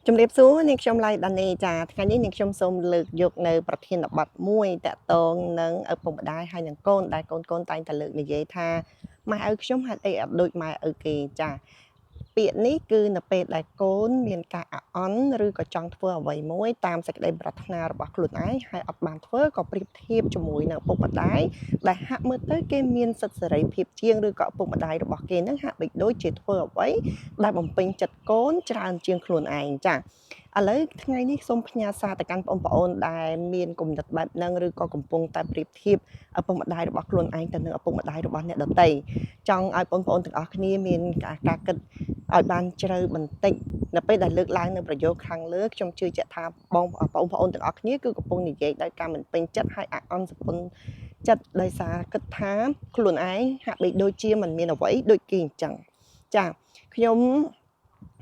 ជំរាបសួរនាងខ្ញុំឡៃដានីចាថ្ងៃនេះនាងខ្ញុំសូមលើកយកនៅប្រធានបទមួយតកតងនឹងឪពុកម្ដាយហើយនឹងកូនដែលកូនតែងតែលើកនិយាយថាម៉ែឪខ្ញុំហេតុអីអត់ដូចម៉ែឪគេចាពាក្យនេះគឺនៅពេលដែលកូនមានការអាក់អន់ឬក៏ចង់ធ្វើអ្វីមួយតាមសេចក្តីប្រាថ្នារបស់ខ្លួនឯងហើយអត់បានធ្វើក៏ប្រៀបធៀបជាមួយនឹងឪពុកម្ដាយដែលហាក់មើលទៅគេមានសិទ្ធិសេរីភាពជាងឬក៏ឪពុកម្ដាយរបស់គេនឹងហាក់បីដូចជាធ្វើអ្វីដែលបំពេញចិត្តកូនច្រើនជាងខ្លួនឯងចាឥឡូវថ្ងៃនេះសូមផ្ញើសារទៅកាន់បងប្អូនដែលមានគំនិតបែបហ្នឹងឬក៏កំពុងតែប្រៀបធៀបឪពុកម្ដាយរបស់ខ្លួនឯងទៅនឹងឪពុកម្ដាយរបស់អ្នកដទៃចង់ឲ្យបងប្អូនទាំងអស់គ្នាមានការគិតឲ្យបានជ្រៅបន្តិចនៅពេលដែលលើកឡើងនៅប្រយោគខាងលើខ្ញុំជឿជាក់ថាបងប្អូនទាំងអស់គ្នាគឺកំពុងនិយាយដោយការមិនពេញចិត្តហើយអាក់អន់សពុនចិត្តដោយសារគិតថាខ្លួនឯងហាក់បីដូចជាមិនមានអ្វីដូចគេអញ្ចឹងចាខ្ញុំ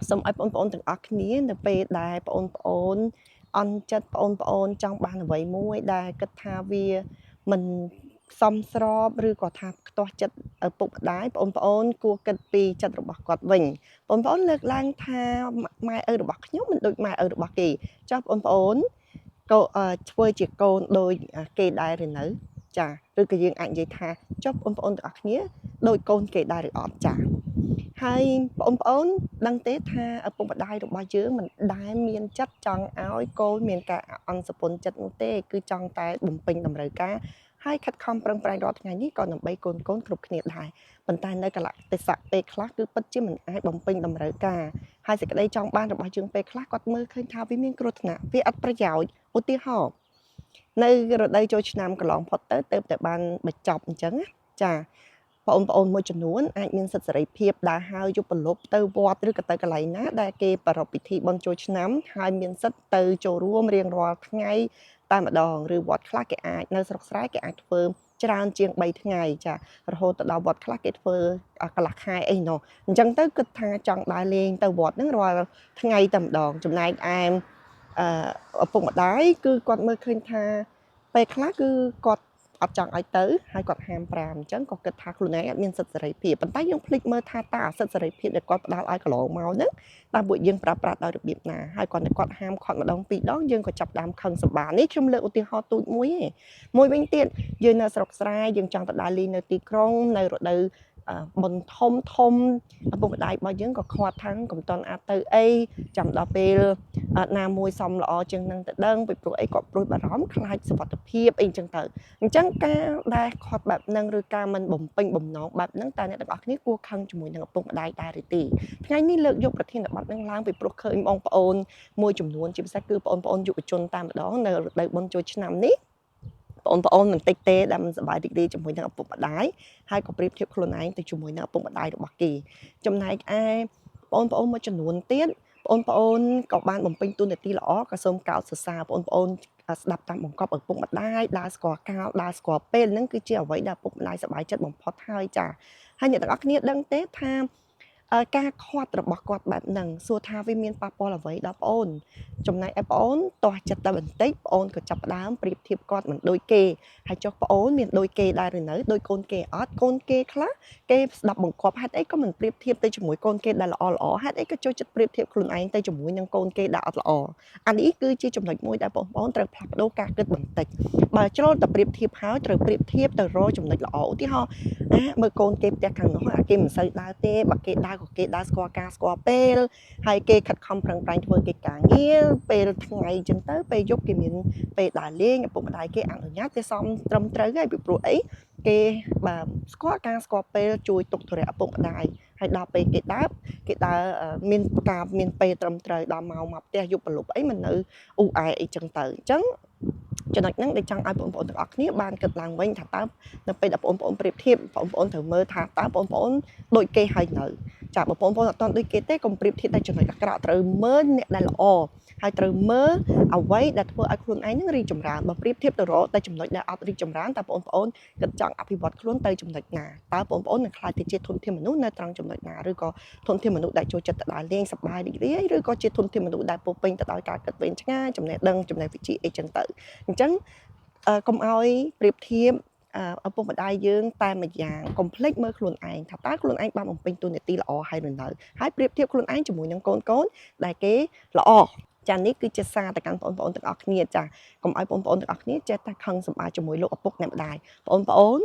សូមឲ្យបងប្អូនទាំងអស់គ្នានៅពេលដែលបងប្អូនអន់ចិត្តបងប្អូនចង់បានអ្វីមួយដែលគិតថាវាមិនសមស្របឬក៏ថាខ្ទាស់ចិត្តឪពុកម្ដាយបងប្អូនគួរគិតពីចិត្តរបស់គាត់វិញបងប្អូនលើកឡើងថាម៉ែឪរបស់ខ្ញុំមិនដូចម៉ែឪរបស់គេចុះបងប្អូនក៏ធ្វើជាកូនដូចគេដែរឬនៅចាឬក៏យើងអាចនិយាយថាចុះបងប្អូនទាំងអស់គ្នាដូចកូនគេដែរឬអត់ចាហើយបងប្អូនដឹងទេថាឪពុកម្ដាយរបស់យើងមិនដែលមានចិត្តចង់ឲ្យកូនមានការអន់សពុនចិត្តនោះទេគឺចង់តែបំពេញតម្រូវការហើយខិតខំប្រឹងប្រែងរាល់ថ្ងៃនេះក៏ដើម្បីកូនគ្រប់គ្នាដែរប៉ុន្តែនៅកលៈទេសៈពេលខ្លះគឺពិតជាមិនអាចបំពេញតម្រូវការហើយសេចក្តីចង់បានរបស់យើងពេលខ្លះគាត់មើលឃើញថាវាមានគ្រោះថ្នាក់វាអត់ប្រយោជន៍ឧទាហរណ៍នៅរដូវចូលឆ្នាំកន្លងផុតទៅតែបានបញ្ចប់អញ្ចឹងណាចាបងប្អូនមួយចំនួនអាចមានសិទ្ធិសេរីភាពដើរហើរយប់ប្រលប់ទៅវត្តឬក៏ទៅកន្លែងណាដែលគេប្រារព្ធពិធីបុណ្យចូលឆ្នាំហើយមានសិទ្ធិទៅចូលរួមរៀងរាល់ថ្ងៃតែម្ដងឬវត្តខ្លះគេអាចនៅស្រុកស្រែគេអាចធ្វើច្រើនជាង3ថ្ងៃចារហូតទៅដល់វត្តខ្លះគេធ្វើកន្លះខែអីណោះអញ្ចឹងទៅគិតថាចង់ដើរលេងទៅវត្តហ្នឹងរាល់ថ្ងៃតែម្ដងចំណែកឯឪពុកម្ដាយគឺគាត់មើលឃើញថាពេលខ្លះគឺគាត់អត់ចង់ឲ្យទៅហើយគាត់ហាម5អញ្ចឹងក៏គិតថាខ្លួនឯងអត់មានសិទ្ធិសេរីភាពប៉ុន្តែយើងភ្លេចមើលថាតើអាសិទ្ធិសេរីភាពដែលគាត់ផ្ដល់ឲ្យកន្លងមកហ្នឹងតើពួកយើងប្រើប្រាស់ដោយរបៀបណាហើយគាត់ហាមឃាត់ម្ដងពីរដងយើងក៏ចាប់ដើមខឹងសម្បានេះខ្ញុំលើកឧទាហរណ៍ទូចមួយឯងមួយវិញទៀតយើងនៅស្រុកស្រែយើងចង់ទៅដើរលេងនៅទីក្រុងនៅរដូវបុណ្យធំឪពុកម្ដាយរបស់យើងក៏ខាត់ថាកុំតន់អាចទៅអីចាំដល់ពេលណាមួយសមល្អជាងនឹងទៅដឹងពីព្រោះអីគាត់ព្រួយបារម្ភខ្លាចសុវត្ថិភាពអីចឹងទៅអញ្ចឹងការដែលខាត់បែបហ្នឹងឬការមិនបំពេញបំណងបែបហ្នឹងតើអ្នកទាំងអស់គ្នាគួរខឹងជាមួយនឹងឪពុកម្ដាយដែរឬទេថ្ងៃនេះលើកយកប្រធានបទហ្នឹងឡើងពីព្រោះឃើញបងប្អូនមួយចំនួនជាពិសេសគឺបងប្អូនយុវជនតែម្ដងនៅរដូវបុណ្យចូលឆ្នាំនេះបងប្អូនមិនតិចទេដែលមិនសប្បាយរីករាយជាមួយនឹងឪពុកម្ដាយហើយក៏ប្រៀបធៀបខ្លួនឯងទៅជាមួយនឹងឪពុកម្ដាយរបស់គេចំណែកឯបងប្អូនមួយចំនួនទៀតបងប្អូនក៏បានបំពេញតួនាទីល្អក៏សូមកោតសរសើរបងប្អូនស្ដាប់តាមបង្គាប់ឪពុកម្ដាយដើរស្គាល់កាលដើរស្គាល់ពេលហ្នឹងគឺជាអ្វីដែលឪពុកម្ដាយសប្បាយចិត្តបំផុតហើយចាហើយអ្នកទាំងអស់គ្នាដឹងទេថាការខាត់របស់គាត់បែបហ្នឹងសួរថាវាមានប៉ះពាល់អ្វីដល់ប្អូនចំណែកឯប្អូនតោះចិត្តតែបន្តិចប្អូនក៏ចាប់ផ្ដើមប្រៀបធៀបគាត់មិនដូចគេហើយចុះប្អូនមានដូចគេដែរឬនៅដូចកូនគេអត់កូនគេខ្លះគេស្ដាប់បង្គាប់ហេតុអីក៏មិនប្រៀបធៀបទៅជាមួយកូនគេដែលល្អហេតុអីក៏ចូលចិត្តប្រៀបធៀបខ្លួនឯងទៅជាមួយនឹងកូនគេដែលអត់ល្អអានេះគឺជាចំណុចមួយដែលបងប្អូនត្រូវផ្លាស់ប្ដូរការគិតបន្តិចបើជ្រុលតែប្រៀបធៀបហើយត្រូវប្រៀបធៀបទៅរកចំណុចល្អឧទាហរណ៍មើលកូនគេផ្ទះខាងនោះអាគេមិនសូវដើរទេបើគេដើរក៏គេដើរស្គាល់ការស្គាល់ពេលហើយគេខិតខំប្រឹងប្រែងធ្វើកិច្ចការងារពេលថ្ងៃអញ្ចឹងទៅពេលយប់គេមានពេលដើរលេងឪពុកម្ដាយគេអនុញ្ញាតគេសមត្រឹមត្រូវហើយពីព្រោះអីគេបាទស្គាល់ការស្គាល់ពេលជួយទុកធុរៈឪពុកម្ដាយហើយដល់ពេលគេដើរមានពេលត្រឹមត្រូវដល់ម៉ោងមកផ្ទះយប់ប្រលប់អីមិននៅអ៊ូអែអីចឹងទៅអញ្ចឹងចំណុចហ្នឹងដែលចង់ឲ្យបងប្អូនទាំងអស់គ្នាបានគិតឡើងវិញថាតើនៅពេលដែលបងប្អូនប្រៀបធៀបបងប្អូនត្រូវមើលថាតើបងប្អូនដូចគេហើយនៅចាបងប្អូនអត់ទាន់ដូចគេទេកុំប្រៀបធៀបតែចំណុចអាក្រក់ត្រូវមើលអ្នកដែលល្អហើយត្រូវមើលអ្វីដែលធ្វើឲ្យខ្លួនឯងនឹងរីកចម្រើនបើប្រៀបធៀបទៅរកតែចំណុចដែលអត់រីកចម្រើនតើបងប្អូនគិតចង់អភិវឌ្ឍខ្លួនទៅចំណុចណាតើបងប្អូននឹងខ្លាចទៅជាធនធានមនុស្សនៅត្រង់ចំណុចណាឬក៏ធនធានមនុស្សដែលចូលចិត្តទៅដើរលេងសប្បាយរីករាយឬក៏ជាធនធានមនុស្សដែលពោពេញទៅដោយការគិតវែងឆ្ងាយចំណេះដឹងចំណេះវិជ្ជាអីចឹងទៅអញ្ចឹងកុំឲ្យប្រៀបធៀប ឪពុកម្ដាយយើងតែម្យ៉ាងកុំភ្លេចមើលខ្លួនឯងថាតើខ្លួនឯងបានបំពេញតួនាទីល្អហើយឬនៅហើយប្រៀបធៀបខ្លួនឯងជាមួយនឹងកូនដែលគេល្អចានេះគឺជាសារទៅកាន់បងប្អូនទាំងអស់គ្នាចាកុំឲ្យបងប្អូនទាំងអស់គ្នាចេះតែខឹងសម្បាជាមួយលោកឪពុកអ្នកម្ដាយបងប្អូន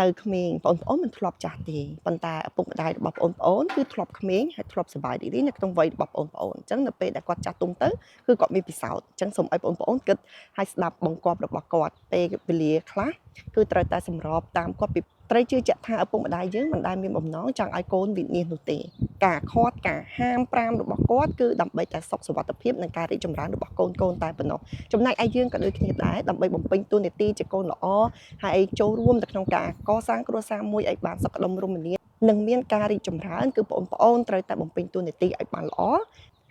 នៅក្មេងបងប្អូនមិនធ្លាប់ចាស់ទេប៉ុន្តែឪពុកម្ដាយរបស់បងប្អូនគឺធ្លាប់ក្មេងហើយធ្លាប់សប្បាយរីករាយនៅក្នុងវ័យរបស់បងប្អូនអញ្ចឹងនៅពេលដែលគាត់ចាស់ទុំទៅគឺគាត់មានពិសោធន៍អញ្ចឹងសូមឲ្យបងប្អូនគិតហើយស្ដាប់បង្គាប់របស់គាត់ពេលវេលាខ្លះគឺត្រូវតែសម្របតាមគាត់ពីត្រូវជឿជាក់ថាឪពុកម្ដាយយើងមិនដែលមានបំណងចង់ឲ្យកូនវិនិច្ឆ័យនោះទេការខាត់ការហាម5របស់គាត់គឺដើម្បីតែសុខសុវត្ថិភាពនិងការរីកចម្រើនរបស់កូនតែប៉ុណ្ណោះចំណែកឯយើងក៏ដូចគ្នាដែរដើម្បីបំពេញតួនាទីជាកូនល្អហើយចូលរួមទៅក្នុងការកសាងគ្រួសារមួយឲ្យបានសុខដុមរមនានិងមានការរីកចម្រើនគឺបងប្អូនត្រូវតែបំពេញតួនាទីឲ្យបានល្អ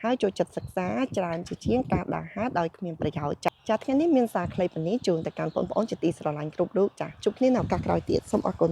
ហើយចូលចិត្តសិក្សាច្រើនជាជាងការដើរហើរដោយគ្មានប្រយោជន៍ចាថ្ងៃនេះមានសារខ្លីប៉ុណ្នេះជូនទៅកាន់បងប្អូនជាទីស្រឡាញ់គ្រប់រូបចាជួបគ្នានៅឱកាសក្រោយទៀតសូមអរគុណ